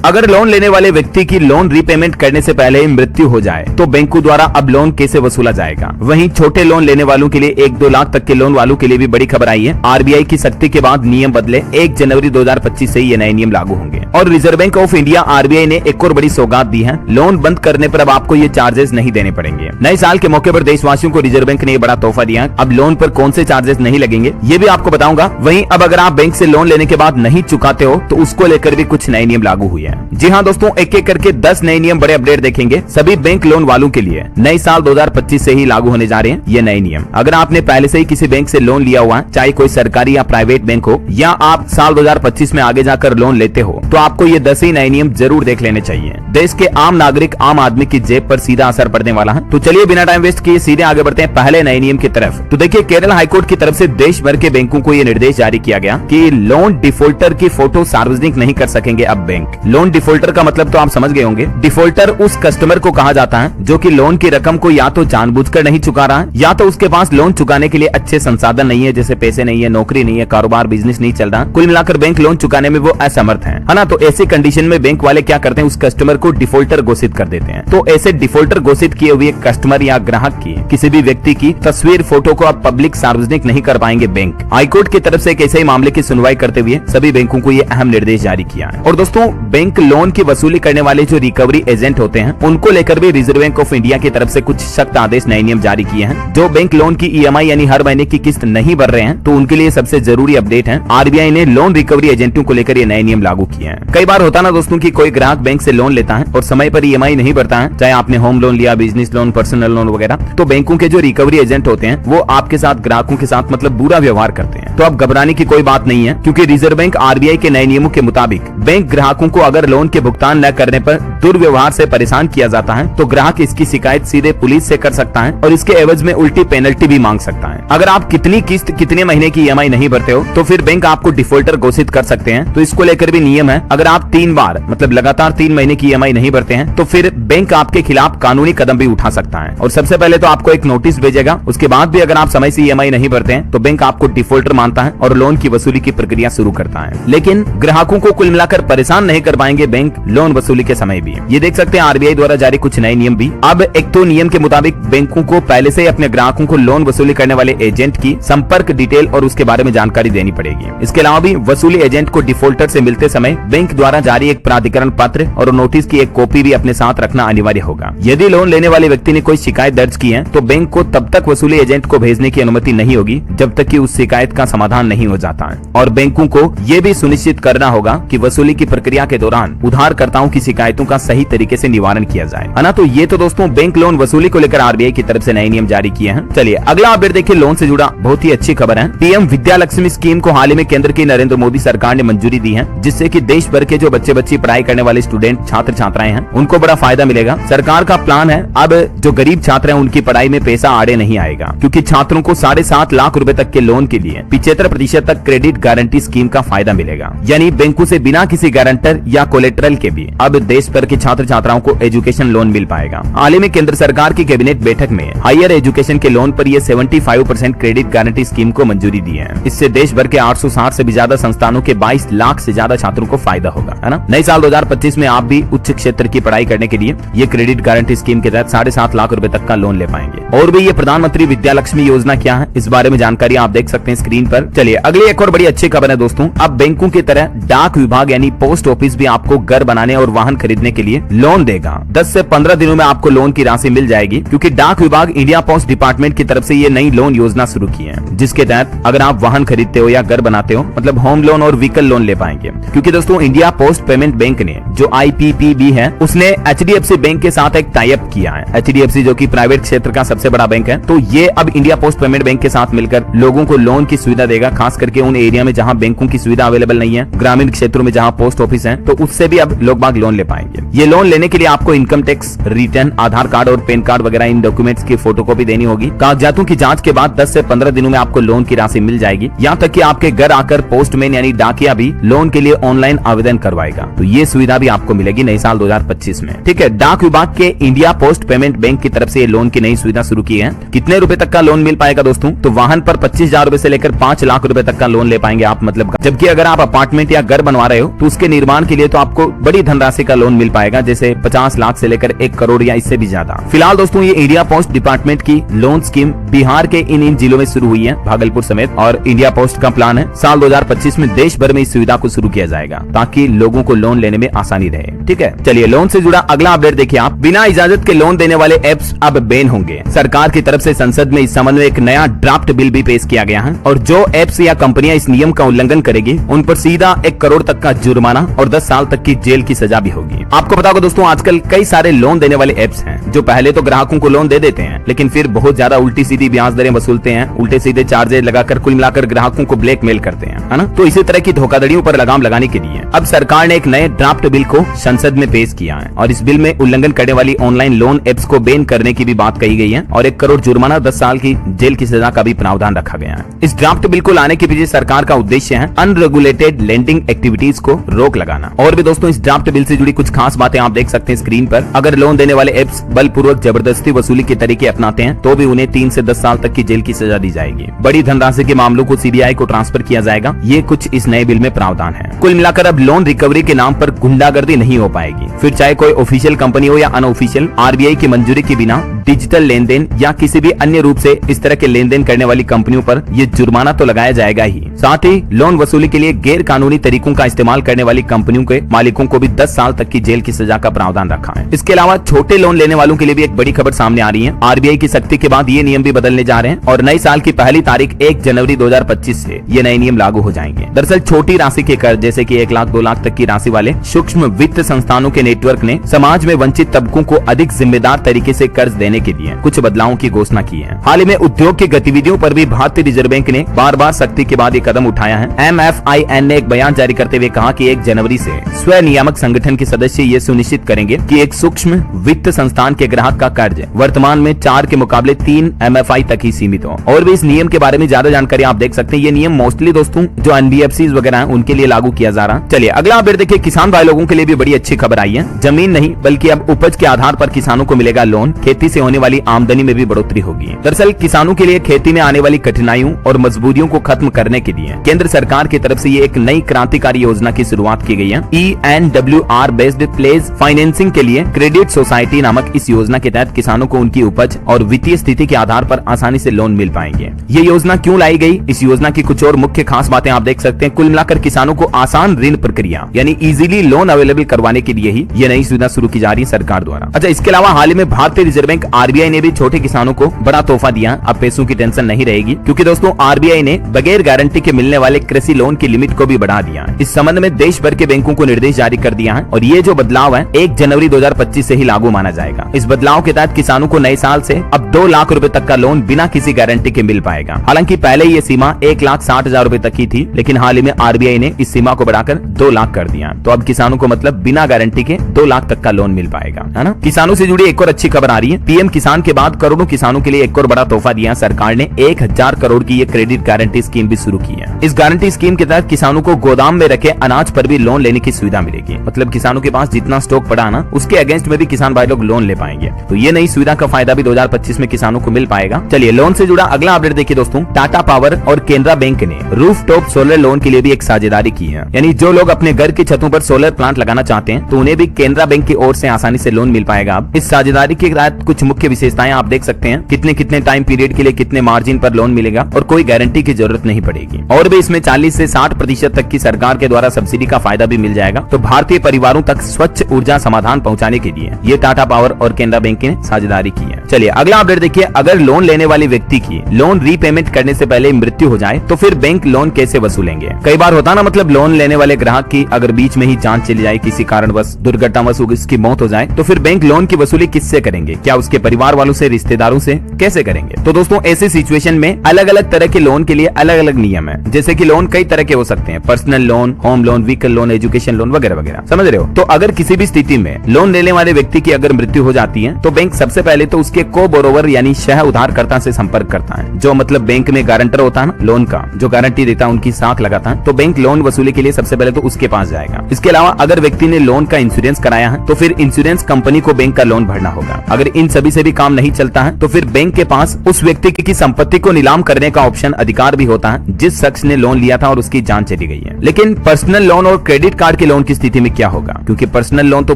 अगर लोन लेने वाले व्यक्ति की लोन रीपेमेंट करने से पहले मृत्यु हो जाए तो बैंकों द्वारा अब लोन कैसे वसूला जाएगा। वहीं छोटे लोन लेने वालों के लिए 1-2 लाख तक के लोन वालों के लिए भी बड़ी खबर आई है। आरबीआई की सख्ती के बाद नियम बदले। 1 जनवरी 2025 से ये नए नियम लागू होंगे। और reserve bank of India RBI ने एक और बड़ी सौगात दी है। लोन बंद करने पर अब आपको ये चार्जेस नहीं देने पड़ेंगे। नए साल के मौके पर देशवासियों को रिजर्व बैंक ने ये बड़ा तोहफा दिया। अब लोन पर कौन से चार्जेस नहीं लगेंगे ये भी आपको बताऊंगा। वहीं अब अगर आप बैंक से लोन लेने के बाद नहीं चुकाते हो तो उसको लेकर भी कुछ नए नियम लागू हुए हैं। जी हाँ दोस्तों, एक एक करके 10 नए नियम बड़े अपडेट देखेंगे सभी बैंक लोन वालों के लिए। नए साल 2025 से ही लागू होने जा रहे हैं ये नए नियम। अगर आपने पहले से ही किसी बैंक से लोन लिया हुआ, चाहे कोई सरकारी या प्राइवेट बैंक हो, या आप साल 2025 में आगे जाकर लोन लेते हो, तो आपको ये 10 ही नए नियम जरूर देख लेने चाहिए। देश के आम नागरिक, आम आदमी की जेब पर सीधा असर पड़ने वाला है। तो चलिए बिना टाइम वेस्ट किए सीधे आगे बढ़ते हैं पहले नए नियम की तरफ। तो देखिए, केरल हाईकोर्ट की तरफ से देश भर के बैंकों को ये निर्देश जारी किया गया कि लोन डिफॉल्टर की फोटो सार्वजनिक नहीं कर सकेंगे अब बैंक। लोन डिफॉल्टर का मतलब तो आप समझ गए होंगे। डिफॉल्टर उस कस्टमर को कहा जाता है जो कि लोन की रकम को या तो जानबूझकर नहीं चुका रहा है, या तो उसके पास लोन चुकाने के लिए अच्छे संसाधन नहीं है, जैसे पैसे नहीं है, नौकरी नहीं है, कारोबार बिजनेस नहीं चल रहा। कुल मिलाकर बैंक लोन चुकाने में वो असमर्थ है ना। तो ऐसी कंडीशन में बैंक वाले क्या करते हैं, उस कस्टमर को डिफॉल्टर घोषित कर देते हैं। तो ऐसे डिफॉल्टर घोषित किए हुए कस्टमर या ग्राहक की किसी भी व्यक्ति की तस्वीर, फोटो को अब पब्लिक सार्वजनिक नहीं कर पाएंगे बैंक। हाईकोर्ट की तरफ से एक ऐसे ही मामले की सुनवाई करते हुए सभी बैंकों को ये अहम निर्देश जारी किया है। और दोस्तों, बैंक लोन की वसूली करने वाले जो रिकवरी एजेंट होते हैं उनको लेकर भी रिजर्व बैंक ऑफ इंडिया की तरफ से कुछ सख्त आदेश, नए नियम जारी किए हैं। जो बैंक लोन की ईएमआई यानी हर महीने की किस्त नहीं भर रहे हैं तो उनके लिए सबसे जरूरी अपडेट है। आरबीआई ने लोन रिकवरी एजेंटों को लेकर ये नए नियम लागू किए हैं। कई बार होता ना दोस्तों कि कोई ग्राहक बैंक से लोन लेता है और समय पर ईएमआई नहीं भरता है, चाहे आपने होम लोन लिया, बिजनेस लोन, पर्सनल लोन वगैरह, तो बैंकों के जो रिकवरी एजेंट होते हैं वो आपके साथ, ग्राहकों के साथ मतलब बुरा व्यवहार करते हैं। तो अब घबराने की कोई बात नहीं है, क्योंकि रिजर्व बैंक आरबीआई के नए नियमों के मुताबिक बैंक ग्राहकों को अगर लोन के भुगतान न करने पर दुर्व्यवहार से परेशान किया जाता है तो ग्राहक इसकी शिकायत सीधे पुलिस से कर सकता है और इसके एवज में उल्टी पेनल्टी भी मांग सकता है। अगर आप कितनी किस्त, कितने महीने की ईएमआई नहीं भरते हो तो फिर बैंक आपको डिफॉल्टर घोषित कर सकते हैं। तो इसको लेकर भी नियम है। अगर आप 3 बार मतलब लगातार 3 महीने की ईएमआई नहीं भरते हैं तो फिर बैंक आपके खिलाफ कानूनी कदम भी उठा सकता है। और सबसे पहले तो आपको एक नोटिस भेजेगा। उसके बाद भी अगर आप समय से ईएमआई नहीं भरते हैं तो बैंक आपको डिफॉल्टर मानता है और लोन की वसूली की प्रक्रिया शुरू करता है। लेकिन ग्राहकों को कुल मिलाकर परेशान नहीं कर पाएंगे बैंक लोन वसूली के समय भी। ये देख सकते हैं आरबीआई द्वारा जारी कुछ नए नियम भी। अब एक तो नियम के मुताबिक बैंकों को पहले से अपने ग्राहकों को लोन वसूली करने वाले एजेंट की संपर्क डिटेल और उसके बारे में जानकारी देनी पड़ेगी। इसके अलावा भी वसूली एजेंट को डिफॉल्टर से मिलते समय बैंक द्वारा जारी एक प्राधिकरण पत्र और नोटिस की एक कॉपी भी अपने साथ रखना अनिवार्य होगा। यदि लोन लेने वाले व्यक्ति ने कोई शिकायत दर्ज की है तो बैंक को तब तक वसूली एजेंट को भेजने की अनुमति नहीं होगी जब तक कि उस शिकायत का समाधान नहीं हो जाता है। और बैंकों को ये भी सुनिश्चित करना होगा कि वसूली की प्रक्रिया के दौरान उधारकर्ताओं की शिकायतों का सही तरीके से निवारण किया जाए, है ना। तो ये तो दोस्तों बैंक लोन वसूली को लेकर आरबीआई की तरफ से नए नियम जारी किए हैं। चलिए अगला अपडेट देखिए, लोन से जुड़ा बहुत ही अच्छी खबर है। पीएम विद्या लक्ष्मी स्कीम को हाल ही में केंद्र की नरेंद्र मोदी सरकार ने मंजूरी दी है, जिससे कि देश भर के जो बच्चे पढ़ाई करने वाले स्टूडेंट, छात्र छात्राएं हैं, उनको बड़ा फायदा मिलेगा। सरकार का प्लान है अब जो गरीब छात्र हैं उनकी पढ़ाई में पैसा आड़े नहीं आएगा, क्योंकि छात्रों को 7.5 लाख रुपए तक के लोन के लिए 75% तक क्रेडिट गारंटी स्कीम का फायदा मिलेगा। यानी बैंकों से बिना किसी गारंटर या कोलेटरल के भी अब देश भर के छात्र छात्राओं को एजुकेशन लोन मिल पाएगा। हाल ही में केंद्र सरकार की कैबिनेट बैठक में हायर एजुकेशन के लोन पर ये 75% क्रेडिट गारंटी स्कीम को मंजूरी दी है। इससे देश भर के 860 से भी ज्यादा संस्थानों के 22 लाख से ज्यादा छात्रों को फायदा होगा, है ना। नए साल 2025 में आप भी उच्च क्षेत्र की पढ़ाई करने के लिए ये क्रेडिट गारंटी स्कीम के तहत 7.5 लाख रुपए तक का लोन ले पाएंगे। और भी ये प्रधानमंत्री विद्या लक्ष्मी योजना क्या है, इस बारे में जानकारी आप देख सकते हैं स्क्रीन पर। चलिए अगली एक और बड़ी अच्छी खबर है दोस्तों। अब बैंकों की तरह डाक विभाग यानी पोस्ट ऑफिस भी आपको घर बनाने और वाहन खरीदने के लिए लोन देगा। 10 से 15 दिनों में आपको लोन की राशि मिल जाएगी, क्योंकि डाक विभाग इंडिया पोस्ट डिपार्टमेंट की तरफ से ये नई लोन योजना शुरू की है, जिसके तहत अगर आप वाहन खरीदते हो या घर बनाते हो मतलब होम लोन और व्हीकल लोन ले पाएंगे। क्योंकि दोस्तों इंडिया पोस्ट पेमेंट बैंक ने जो IPPB है उसने HDFC बैंक के साथ एक टाई अप किया है। HDFC जो कि प्राइवेट क्षेत्र का सबसे बड़ा बैंक है, तो ये अब इंडिया पोस्ट पेमेंट बैंक के साथ मिलकर लोगों को लोन की सुविधा देगा, खास करके उन एरिया में जहां बैंकों की सुविधा अवेलेबल नहीं है, ग्रामीण क्षेत्रों में जहां पोस्ट ऑफिस है, तो उससे भी अब लोग बाग लोन ले पाएंगे। ये लोन लेने के लिए आपको इनकम टैक्स रिटर्न, आधार कार्ड और पैन कार्ड वगैरह इन डॉक्यूमेंट्स की फोटोकॉपी देनी होगी। कागजातों की जांच के बाद 10 से 15 दिनों में आपको लोन की राशि मिल जाएगी। यहाँ तक कि आपके घर आकर पोस्टमैन यानी डाकिया भी लोन के लिए ऑनलाइन आवेदन करवाएगा। तो ये सुविधा भी आपको मिलेगी नए साल 2025 में। ठीक है, डाक विभाग के इंडिया पोस्ट पेमेंट बैंक की तरफ से ये लोन की नई सुविधा शुरू की है। कितने रुपए तक का लोन मिल पाएगा दोस्तों? तो वाहन पर 25,000 रुपए से लेकर 5 लाख रुपए तक का लोन ले पाएंगे आप, मतलब। जबकि अगर आप अपार्टमेंट या घर बनवा रहे हो तो उसके निर्माण के लिए चाहिए तो आपको बड़ी धनराशि का लोन मिल पाएगा, जैसे 50 लाख से लेकर 1 करोड़ या इससे भी ज्यादा। फिलहाल दोस्तों ये इंडिया पोस्ट डिपार्टमेंट की लोन स्कीम बिहार के इन जिलों में शुरू हुई है, भागलपुर समेत, और इंडिया पोस्ट का प्लान है साल 2025 में देश भर में इस सुविधा को शुरू किया जाएगा ताकि लोगों को लोन लेने में आसानी रहे। ठीक है, चलिए लोन से जुड़ा अगला अपडेट देखिए आप। बिना इजाजत के लोन देने वाले एप्स अब बैन होंगे। सरकार की तरफ से संसद में इस संबंध में एक नया ड्राफ्ट बिल भी पेश किया गया है और जो एप्स या कंपनियां इस नियम का उल्लंघन करेगी उन पर सीधा 1 करोड़ तक का जुर्माना और 10 साल तक की जेल की सजा भी होगी। आपको बता दो दोस्तों, आजकल कई सारे लोन देने वाले एप्स हैं जो पहले तो ग्राहकों को लोन दे देते हैं, लेकिन फिर बहुत ज्यादा उल्टी सीधी ब्याज दरें वसूलते हैं, उल्टे सीधे चार्जेस लगाकर कुल मिलाकर ग्राहकों को ब्लैकमेल करते हैं, है ना। तो इसी तरह की धोखाधड़ियों पर लगाम लगाने के लिए अब सरकार ने एक नए ड्राफ्ट बिल को संसद में पेश किया है और इस बिल में उल्लंघन करने वाली ऑनलाइन लोन एप्स को बैन करने की भी बात कही गई है और 1 करोड़ जुर्माना 10 साल की जेल की सजा का भी प्रावधान रखा गया है। इस ड्राफ्ट बिल को लाने के पीछे सरकार का उद्देश्य है अनरेगुलेटेड लेंडिंग एक्टिविटीज को रोक लगाना। और भी दोस्तों इस ड्राफ्ट बिल से जुड़ी कुछ खास बातें आप देख सकते हैं स्क्रीन पर। अगर लोन देने वाले एप्स बलपूर्वक जबरदस्ती वसूली के तरीके अपनाते हैं तो भी उन्हें 3 से 10 साल तक की जेल की सजा दी जाएगी। बड़ी धनराशि के मामलों को सीबीआई को ट्रांसफर किया जाएगा। ये कुछ इस नए बिल में प्रावधान है। कुल मिलाकर अब लोन रिकवरी के नाम पर गुंडागर्दी नहीं हो पाएगी, फिर चाहे कोई ऑफिशियल कंपनी हो या अनऑफिशियल। आरबीआई की मंजूरी के बिना डिजिटल लेन देन या किसी भी अन्य रूप से इस तरह के लेन देन करने वाली कंपनियों पर ये जुर्माना तो लगाया जाएगा ही, साथ ही लोन वसूली के लिए गैर कानूनी तरीकों का इस्तेमाल करने वाली कंपनियों के मालिकों को भी 10 साल तक की जेल की सजा का प्रावधान रखा है। इसके अलावा छोटे लोन लेने वालों के लिए भी एक बड़ी खबर सामने आ रही है। आरबीआई की सख्ती के बाद ये नियम भी बदलने जा रहे हैं और नए साल की पहली तारीख 1 जनवरी 2025 से ये नए नियम लागू हो जाएंगे। दरअसल छोटी राशि के कर्ज जैसे कि 1 लाख 2 लाख तक की राशि वाले सूक्ष्म वित्त संस्थानों के नेटवर्क ने समाज में वंचित तबकों को अधिक जिम्मेदार तरीके से कर्ज देने के लिए कुछ बदलावों की घोषणा की है। हाल ही में उद्योग की गतिविधियों पर भी भारतीय रिजर्व बैंक ने बार-बार सख्ती के बाद ये कदम उठाया है। MFIN ने एक बयान जारी करते हुए कहा कि 1 जनवरी से स्वयं नियामक संगठन के सदस्य ये सुनिश्चित करेंगे कि एक सूक्ष्म वित्त संस्थान के ग्राहक का कर्ज वर्तमान में 4 के मुकाबले 3 MFI तक ही सीमित हो। और भी इस नियम के बारे में ज्यादा जानकारी आप देख सकते हैं। ये नियम मोस्टली दोस्तों जो NBFCs वगैरह हैं उनके लिए लागू किया जा रहा है। चलिए अगला अपडेट देखिए। किसान भाई लोगों के लिए भी बड़ी अच्छी खबर आई है। जमीन नहीं बल्कि अब उपज के आधार पर किसानों को मिलेगा लोन। खेती से होने वाली आमदनी में भी बढ़ोतरी होगी। दरअसल किसानों के लिए खेती में आने वाली कठिनाइयों और मजबूरियों को खत्म करने के लिए केंद्र सरकार की तरफ से ये एक नई क्रांतिकारी योजना की शुरुआत की गई है। ENWR बेस्ड प्लेज फाइनेंसिंग के लिए क्रेडिट सोसाइटी नामक इस योजना के तहत किसानों को उनकी उपज और वित्तीय स्थिति के आधार पर आसानी से लोन मिल पाएंगे। ये योजना क्यों लाई गई, इस योजना की कुछ और मुख्य खास बातें आप देख सकते हैं। कुल मिलाकर किसानों को आसान ऋण प्रक्रिया यानी इजीली लोन अवेलेबल करवाने के लिए ही ये नई सुविधा शुरू की जा रही है सरकार द्वारा। अच्छा, इसके अलावा हाल ही में भारतीय रिजर्व बैंक RBI ने भी छोटे किसानों को बड़ा तोहफा दिया। अब पैसों की टेंशन नहीं रहेगी क्योंकि दोस्तों RBI ने बगैर गारंटी के मिलने वाले कृषि लोन की लिमिट को भी बढ़ा दिया। इस संबंध में देश भर के बैंकों को निर्देश जारी कर दिया है और ये जो बदलाव है 1 जनवरी 2025 से ही लागू माना जाएगा। इस बदलाव के तहत किसानों को नए साल से अब 2 लाख रुपए तक का लोन बिना किसी गारंटी के मिल पाएगा। हालांकि पहले ये सीमा 1,60,000 रुपए तक की थी, लेकिन हाल ही में RBI ने इस सीमा को बढ़ाकर 2 लाख कर दिया। तो अब किसानों को मतलब बिना गारंटी के 2 लाख तक का लोन मिल पाएगा, है ना। किसानों से जुड़ी एक और अच्छी खबर आ रही है। PM किसान के बाद करोड़ों किसानों के लिए एक और बड़ा तोहफा दिया। सरकार ने 1000 करोड़ की ये क्रेडिट गारंटी स्कीम भी शुरू की है। इस गारंटी स्कीम के तहत किसानों को गोदाम में रखे अनाज पर भी लोन लेने की सुविधा मिलेगी। मतलब किसानों के पास जितना स्टॉक पड़ा ना उसके अगेंस्ट में भी किसान भाई लोग लोन ले पाएंगे। तो ये नई सुविधा का फायदा भी 2025 में किसानों को मिल पाएगा। चलिए लोन से जुड़ा अगला अपडेट देखिए दोस्तों। टाटा पावर और केनरा बैंक ने रूफटॉप सोलर लोन के लिए भी एक साझेदारी की है। यानी जो लोग अपने घर की छतों पर सोलर प्लांट लगाना चाहते हैं तो उन्हें भी केनरा बैंक की ओर से आसानी से लोन मिल पाएगा। अब इस साझेदारी के तहत कुछ मुख्य विशेषताएं आप देख सकते हैं। कितने टाइम पीरियड के लिए कितने मार्जिन पर लोन मिलेगा और कोई गारंटी की जरूरत नहीं पड़ेगी। और भी इसमें 40 से 60% तक की सरकार के द्वारा सब्सिडी का फायदा भी मिल जाएगा। तो भारतीय परिवारों तक स्वच्छ ऊर्जा समाधान पहुंचाने के लिए ये टाटा पावर और केनरा बैंक ने साझेदारी की है। चलिए अगला अपडेट देखिए। अगर लोन लेने वाले व्यक्ति की लोन रीपेमेंट करने से पहले मृत्यु हो जाए तो फिर बैंक लोन कैसे वसूलेंगे। कई बार होता ना, मतलब लोन लेने वाले ग्राहक की अगर बीच में ही जान चली जाए, किसी कारणवश दुर्घटनावश उसकी मौत हो जाए तो फिर बैंक लोन की वसूली किससे करेंगे? क्या उसके परिवार वालों से, रिश्तेदारों से, कैसे करेंगे? तो दोस्तों ऐसे सिचुएशन में अलग अलग तरह के लोन के लिए अलग अलग नियम है। जैसे कि लोन कई तरह के हो सकते हैं, personal loan, home loan, vehicle loan, education loan वगैरह वगैरह, समझ रहे हो। तो अगर किसी भी स्थिति में लोन लेने वाले व्यक्ति की अगर मृत्यु हो जाती है तो बैंक सबसे पहले तो उसके को बोरोवर यानी सह उधारकर्ता से संपर्क करता है। जो मतलब बैंक में गारंटर होता है ना लोन का, जो गारंटी देता है, उनकी साख लगाता है। तो बैंक लोन वसूली के लिए सबसे पहले तो उसके पास जाएगा। इसके अलावा अगर व्यक्ति ने लोन का इंश्योरेंस कराया है तो फिर इंश्योरेंस कंपनी को बैंक का लोन भरना होगा। अगर इन सभी कभी से भी काम नहीं चलता है तो फिर बैंक के पास उस व्यक्ति की संपत्ति को नीलाम करने का ऑप्शन अधिकार भी होता है जिस शख्स ने लोन लिया था और उसकी जान चली गई है। लेकिन पर्सनल लोन और क्रेडिट कार्ड के लोन की स्थिति में क्या होगा, क्योंकि पर्सनल लोन तो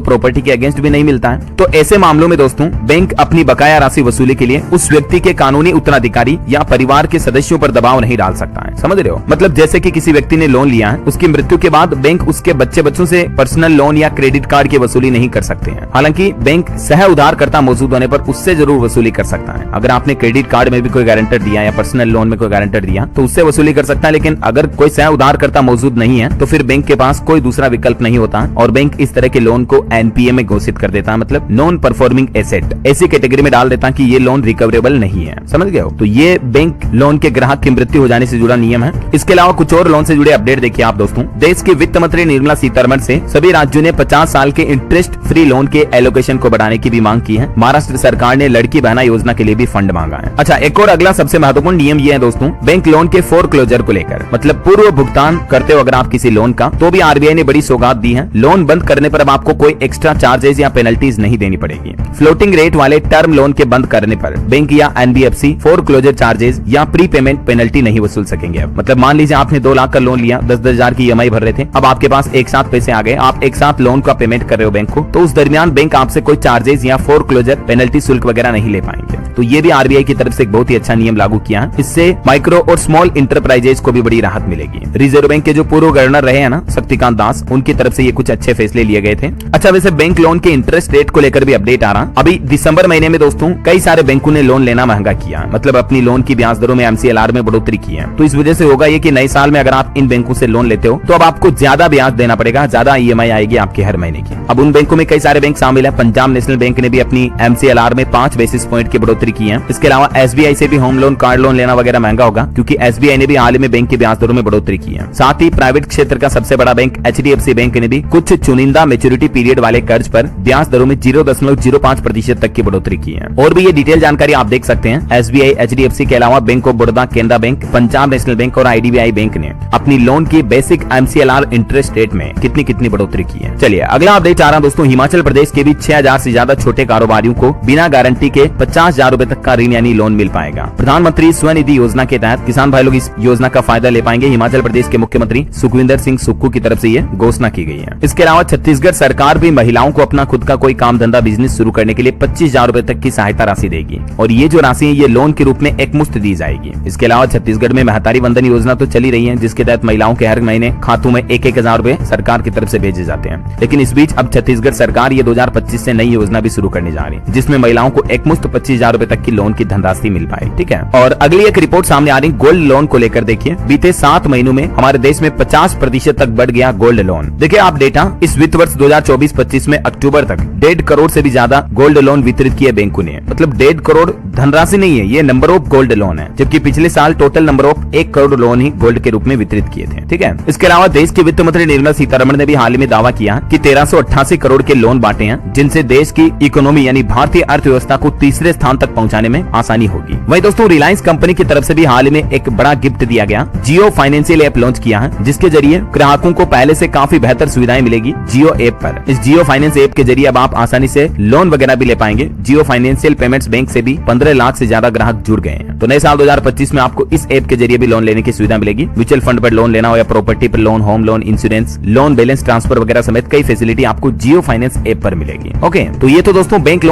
प्रॉपर्टी के अगेंस्ट भी नहीं मिलता है। तो ऐसे मामलों में दोस्तों बैंक अपनी बकाया राशि वसूली के लिए उस व्यक्ति के कानूनी उत्तराधिकारी या परिवार के सदस्यों पर दबाव नहीं डाल सकता है। समझ रहे हो? मतलब जैसे कि किसी व्यक्ति ने लोन लिया है, उसकी मृत्यु के बाद बैंक उसके बच्चों से पर्सनल लोन या क्रेडिट कार्ड की वसूली नहीं कर सकते हैं। हालांकि बैंक सह उधारकर्ता मौजूद होने पर उससे जरूर वसूली कर सकता है। अगर आपने क्रेडिट कार्ड में भी कोई गारंटर दिया या पर्सनल लोन में कोई गारंटर दिया तो उससे वसूली कर सकता है। लेकिन अगर कोई सह उधारकर्ता मौजूद नहीं है तो फिर बैंक के पास कोई दूसरा विकल्प नहीं होता और बैंक इस तरह के लोन को एनपीए में घोषित कर देता है, मतलब नॉन परफॉर्मिंग एसेट, ऐसी कैटेगरी में डाल देता है कि ये लोन रिकवरेबल नहीं है। समझ गए हो? तो ये बैंक लोन के ग्राहक की मृत्यु हो जाने से जुड़ा नियम है। इसके अलावा कुछ और लोन से जुड़े अपडेट देखिए आप दोस्तों। देश की वित्त मंत्री निर्मला सीतारमण से सभी राज्यों ने 50 साल के इंटरेस्ट फ्री लोन के एलोकेशन को बढ़ाने की भी मांग की है। महाराष्ट्र सरकार ने लड़की बहना योजना के लिए भी फंड मांगा है। अच्छा, एक और अगला सबसे महत्वपूर्ण नियम ये है दोस्तों, बैंक लोन के फोरक्लोजर को लेकर, मतलब पूर्व भुगतान करते हो अगर आप किसी लोन का तो भी आरबीआई ने बड़ी सौगात दी है। लोन बंद करने पर अब आपको कोई एक्स्ट्रा चार्जेस या पेनल्टीज नहीं देनी पड़ेगी। फ्लोटिंग रेट वाले टर्म लोन के बंद करने पर बैंक या एनबीएफसी फोरक्लोजर चार्जेस या प्री पेमेंट पेनल्टी नहीं वसूल सकेंगे। अब मतलब मान लीजिए आपने 2 लाख का लोन लिया, 10-10 हजार की ईएमआई भर रहे थे, अब आपके पास एक साथ पैसे आ गए, आप एक साथ लोन का पेमेंट कर रहे हो बैंक को, तो उस दरमियान बैंक आपसे कोई चार्जेस या फोरक्लोजर पेनल्टी शुल्क वगैरह नहीं ले पाएंगे। तो ये भी आरबीआई की तरफ से एक बहुत ही अच्छा नियम लागू किया है। इससे माइक्रो और स्मॉल इंटरप्राइजेस को भी बड़ी राहत मिलेगी। रिजर्व बैंक के जो पूर्व गवर्नर रहे हैं ना शक्तिकांत दास, उनकी तरफ से ये कुछ अच्छे फैसले लिए गए थे। अच्छा, वैसे बैंक लोन के इंटरेस्ट रेट को लेकर भी अपडेट आ रहा। अभी दिसंबर महीने में दोस्तों कई सारे बैंकों ने लोन लेना महंगा किया, मतलब अपनी लोन की ब्याज दरों में एमसीएलआर में बढ़ोतरी की है। तो इस वजह से होगा ये कि नए साल में अगर आप इन बैंकों से लोन लेते हो तो अब आपको ज्यादा ब्याज देना पड़ेगा, ज्यादा ईएमआई आएगी आपके हर महीने की। अब उन बैंकों में कई सारे बैंक शामिल है। पंजाब नेशनल बैंक ने भी अपनी एमसीएलआर में 5 बेसिस पॉइंट की बढ़ोतरी की है। इसके अलावा एसबीआई से भी होम लोन, कार्ड लोन लेना वगैरह महंगा होगा, क्योंकि एसबीआई ने भी हाल ही में बैंक की ब्याज दरों में बढ़ोतरी की है। साथ ही प्राइवेट क्षेत्र का सबसे बड़ा बैंक एचडीएफसी बैंक ने भी कुछ चुनिंदा मैच्योरिटी पीरियड वाले कर्ज पर ब्याज दरों में 0.05% तक की बढ़ोतरी की है। और भी ये डिटेल जानकारी आप देख सकते हैं। एसबीआई, एचडीएफसी के अलावा bank of Baroda, Canara bank, Punjab national bank और आईडीबीआई बैंक ने अपनी लोन की बेसिक एमसीएलआर इंटरेस्ट रेट में कितनी बढ़ोतरी की है। चलिए अगला अपडेट आ रहा दोस्तों, हिमाचल प्रदेश के भी 6000 से ज्यादा छोटे कारोबारियों को बिना गारंटी के 50,000 रुपए तक का ऋण यानी लोन मिल पाएगा। प्रधानमंत्री स्वनिधि योजना के तहत किसान भाई लोग इस योजना का फायदा ले पाएंगे। हिमाचल प्रदेश के मुख्यमंत्री सुखविंदर सिंह सुक्खू की तरफ से ये घोषणा की गई है। इसके अलावा छत्तीसगढ़ सरकार भी महिलाओं को अपना खुद का कोई काम धंधा बिजनेस शुरू करने के लिए 25,000 रुपए तक की सहायता राशि देगी और ये जो राशि है ये लोन के रूप में एक मुश्त दी जाएगी। इसके अलावा छत्तीसगढ़ में महतारी वंदन योजना तो चली रही है, जिसके तहत महिलाओं के हर महीने खातों में 1,000 रुपए सरकार की तरफ से भेजे जाते हैं। लेकिन इस बीच अब छत्तीसगढ़ सरकार ये 2025 से नई योजना भी शुरू करने जा रही है, जिसमें महिलाओं को एक मुश्त 25,000 रुपए तक की लोन की धनराशि मिल पाए। ठीक है। और अगली एक रिपोर्ट सामने आ रही गोल्ड लोन को लेकर। देखिए बीते 7 महीनों में हमारे देश में 50% तक बढ़ गया गोल्ड लोन। देखिए आप डेटा, इस वित्त वर्ष 2024-25 में अक्टूबर तक 1.5 करोड़ से भी ज्यादा गोल्ड लोन वितरित किए बैंकों ने। मतलब 1.5 करोड़ धनराशि नहीं है, ये नंबर ऑफ गोल्ड लोन है, जबकि पिछले साल total number of 1 crore loan he gold के रूप में वितरित किए थे। ठीक है। इसके अलावा देश के वित्त मंत्री निर्मला सीतारमण ने भी हाल ही में दावा किया कि 1388 करोड़ के लोन बांटे हैं, जिनसे देश की इकोनॉमी यानी भारतीय अर्थव्यवस्था को तीसरे स्थान तक पहुंचाने में आसानी होगी। वहीं दोस्तों रिलायंस कंपनी की तरफ से भी हाल ही में एक बड़ा गिफ्ट दिया गया। जियो फाइनेंशियल ऐप लॉन्च किया है, जिसके जरिए ग्राहकों को पहले से काफी बेहतर सुविधाएं मिलेगी जियो ऐप पर। इस जियो फाइनेंस ऐप के जरिए अब आप आसानी से लोन वगैरह भी ले पाएंगे। जियो फाइनेंशियल पेमेंट्स बैंक से भी 15 लाख से ज्यादा ग्राहक जुड़ गए हैं। तो नए साल 2025 में आपको इस ऐप के जरिए भी लोन लेने की सुविधा मिलेगी। म्यूचुअल फंड पर लोन लेना हो या प्रॉपर्टी पर loan, home loan, insurance, loan balance transfer वगैरह समेत कई फैसिलिटी आपको जियो फाइनेंस ऐप पर मिलेगी। ओके, तो ये तो दोस्तों बैंक